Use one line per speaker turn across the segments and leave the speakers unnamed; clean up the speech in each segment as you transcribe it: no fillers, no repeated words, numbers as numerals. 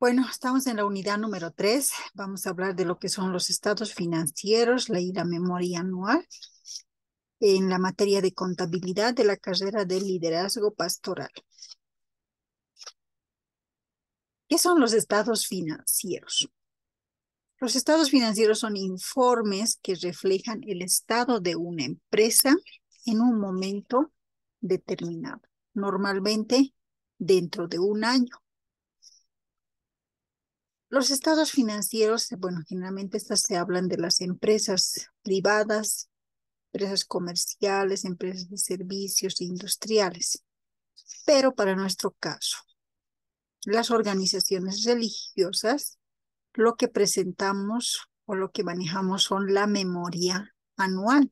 Bueno, estamos en la unidad número 3. Vamos a hablar de lo que son los estados financieros, la memoria anual, en la materia de contabilidad de la carrera de liderazgo pastoral. ¿Qué son los estados financieros? Los estados financieros son informes que reflejan el estado de una empresa en un momento determinado, normalmente dentro de un año. Los estados financieros, bueno, generalmente estas se hablan de las empresas privadas, empresas comerciales, empresas de servicios industriales. Pero para nuestro caso, las organizaciones religiosas, lo que presentamos o lo que manejamos son la memoria anual.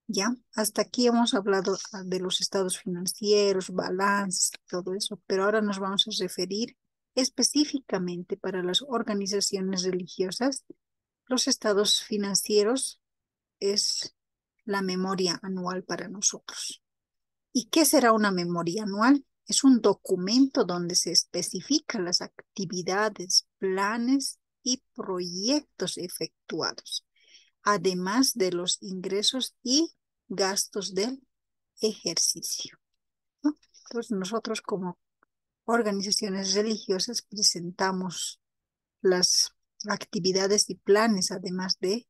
¿Ya? Hasta aquí hemos hablado de los estados financieros, balances, todo eso, pero ahora nos vamos a referir específicamente para las organizaciones religiosas. Los estados financieros es la memoria anual para nosotros. ¿Y qué será una memoria anual? Es un documento donde se especifican las actividades, planes y proyectos efectuados, además de los ingresos y gastos del ejercicio, ¿no? Entonces nosotros como organizaciones religiosas presentamos las actividades y planes, además de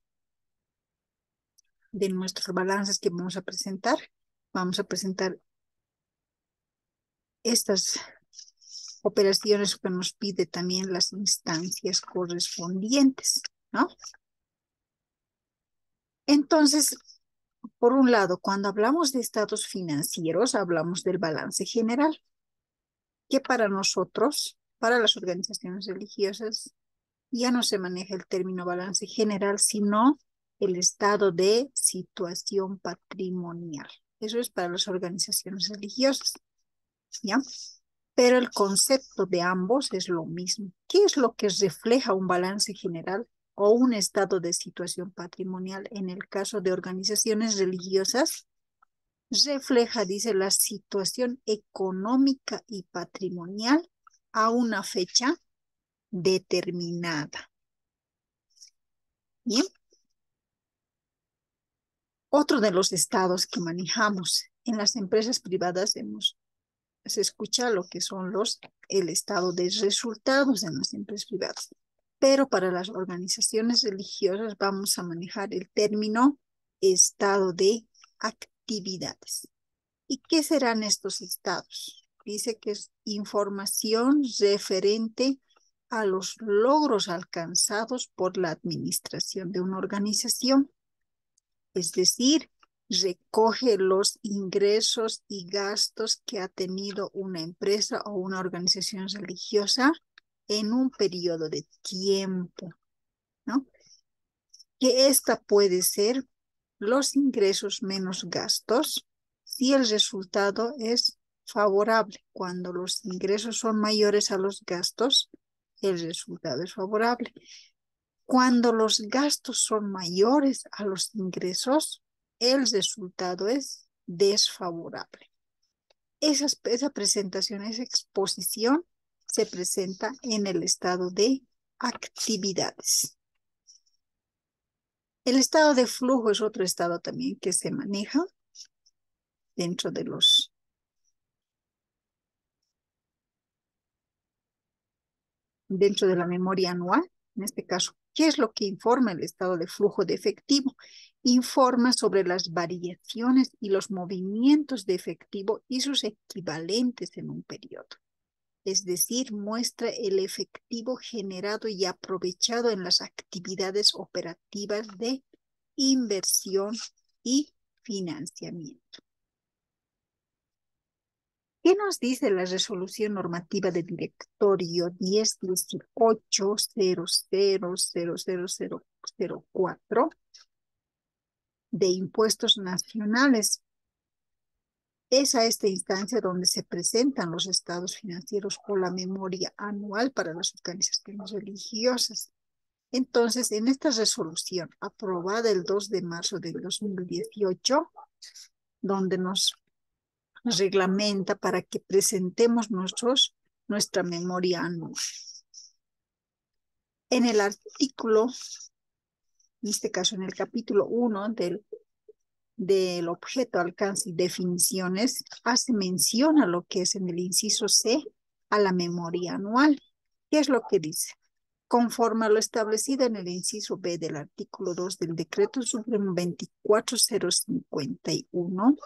nuestros balances que vamos a presentar. Vamos a presentar estas operaciones que nos pide también las instancias correspondientes, ¿no? Entonces, por un lado, cuando hablamos de estados financieros, hablamos del balance general, que para nosotros, para las organizaciones religiosas, ya no se maneja el término balance general, sino el estado de situación patrimonial. Eso es para las organizaciones religiosas, ¿ya? Pero el concepto de ambos es lo mismo. ¿Qué es lo que refleja un balance general o un estado de situación patrimonial en el caso de organizaciones religiosas? Refleja, dice, la situación económica y patrimonial a una fecha determinada. Bien. Otro de los estados que manejamos en las empresas privadas se escucha lo que son el estado de resultados en las empresas privadas. Pero para las organizaciones religiosas vamos a manejar el término estado de actividades. ¿Y qué serán estos estados? Dice que es información referente a los logros alcanzados por la administración de una organización. Es decir, recoge los ingresos y gastos que ha tenido una empresa o una organización religiosa en un periodo de tiempo, ¿no? Que esta puede ser los ingresos menos gastos si el resultado es favorable. Cuando los ingresos son mayores a los gastos, el resultado es favorable. Cuando los gastos son mayores a los ingresos, el resultado es desfavorable. Esa presentación, esa exposición se presenta en el estado de actividades. El estado de flujo es otro estado también que se maneja dentro de la memoria anual. En este caso, ¿qué es lo que informa el estado de flujo de efectivo? Informa sobre las variaciones y los movimientos de efectivo y sus equivalentes en un periodo. Es decir, muestra el efectivo generado y aprovechado en las actividades operativas de inversión y financiamiento. ¿Qué nos dice la resolución normativa de directorio 1018-00000004 de impuestos nacionales? Es a esta instancia donde se presentan los estados financieros o la memoria anual para las organizaciones religiosas. Entonces, en esta resolución aprobada el 2 de marzo de 2018, donde nos reglamenta para que presentemos nuestros nuestra memoria anual. En el artículo, en este caso en el capítulo 1 del objeto, alcance y definiciones, hace mención a lo que es en el inciso C, a la memoria anual. ¿Qué es lo que dice? Conforme a lo establecido en el inciso B del artículo 2 del Decreto Supremo 24051,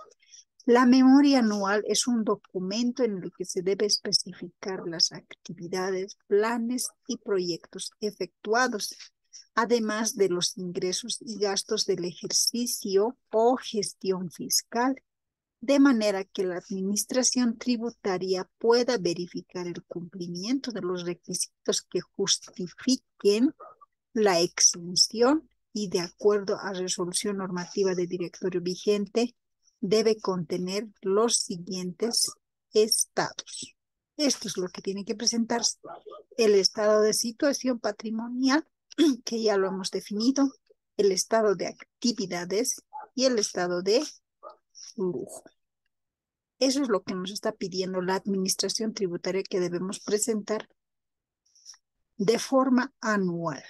la memoria anual es un documento en el que se debe especificar las actividades, planes y proyectos efectuados, además de los ingresos y gastos del ejercicio o gestión fiscal, de manera que la administración tributaria pueda verificar el cumplimiento de los requisitos que justifiquen la exención y, de acuerdo a resolución normativa de directorio vigente, debe contener los siguientes estados. Esto es lo que tiene que presentarse: el estado de situación patrimonial, que ya lo hemos definido, el estado de actividades y el estado de flujo. Eso es lo que nos está pidiendo la administración tributaria, que debemos presentar de forma anual.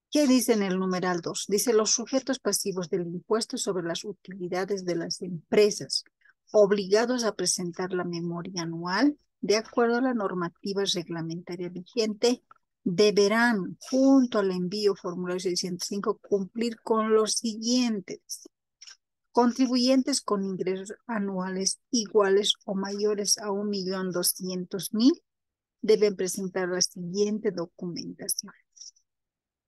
¿Qué dice en el numeral 2? Dice: los sujetos pasivos del impuesto sobre las utilidades de las empresas, obligados a presentar la memoria anual, de acuerdo a la normativa reglamentaria vigente, deberán, junto al envío formulario 605, cumplir con los siguientes: contribuyentes con ingresos anuales iguales o mayores a 1.200.000 deben presentar la siguiente documentación.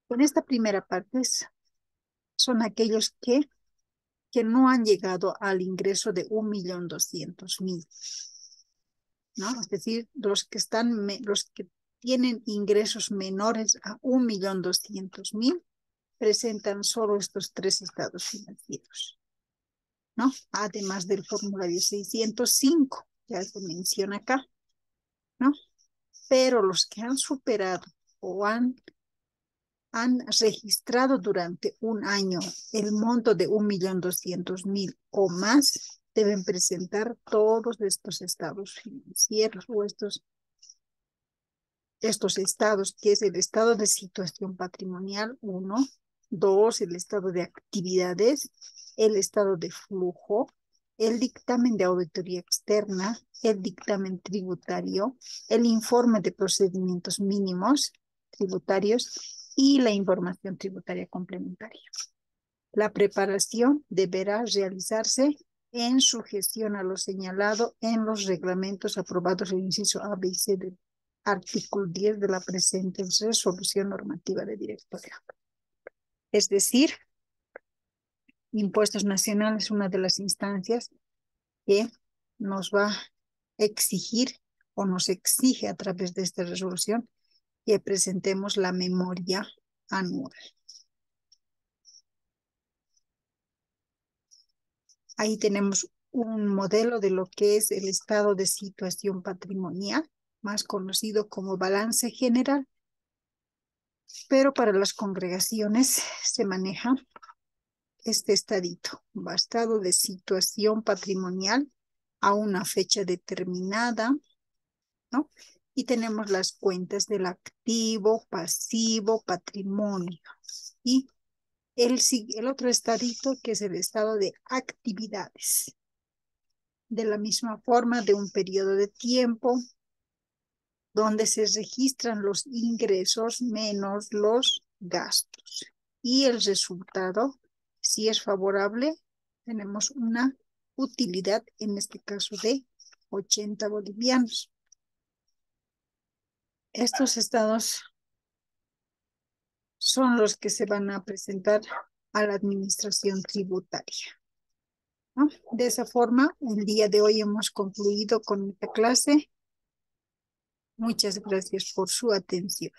Con esta primera parte son aquellos que no han llegado al ingreso de 1.200.000, ¿no? Es decir, los que tienen ingresos menores a 1.200.000 presentan solo estos tres estados financieros, ¿no? Además del formulario 605, ya se menciona acá, ¿no? Pero los que han superado o han registrado durante un año el monto de 1.200.000 o más, deben presentar todos estos estados financieros o estos estados, que es el estado de situación patrimonial 1, 2, el estado de actividades, el estado de flujo, el dictamen de auditoría externa, el dictamen tributario, el informe de procedimientos mínimos tributarios y la información tributaria complementaria. La preparación deberá realizarse en sujeción a lo señalado en los reglamentos aprobados en el inciso A, B y C del artículo 10 de la presente resolución normativa de directorio. Es decir, Impuestos Nacionales es una de las instancias que nos va a exigir o nos exige a través de esta resolución que presentemos la memoria anual. Ahí tenemos un modelo de lo que es el estado de situación patrimonial, más conocido como balance general, pero para las congregaciones se maneja este estadito: estado de situación patrimonial a una fecha determinada, ¿no? Y tenemos las cuentas del activo, pasivo, patrimonio. Y el otro estadito, que es el estado de actividades. De la misma forma, de un periodo de tiempo donde se registran los ingresos menos los gastos. Y el resultado, si es favorable, tenemos una utilidad, en este caso de 80 bolivianos. Estos estados son los que se van a presentar a la administración tributaria, ¿no? De esa forma, el día de hoy hemos concluido con esta clase. Muchas gracias por su atención.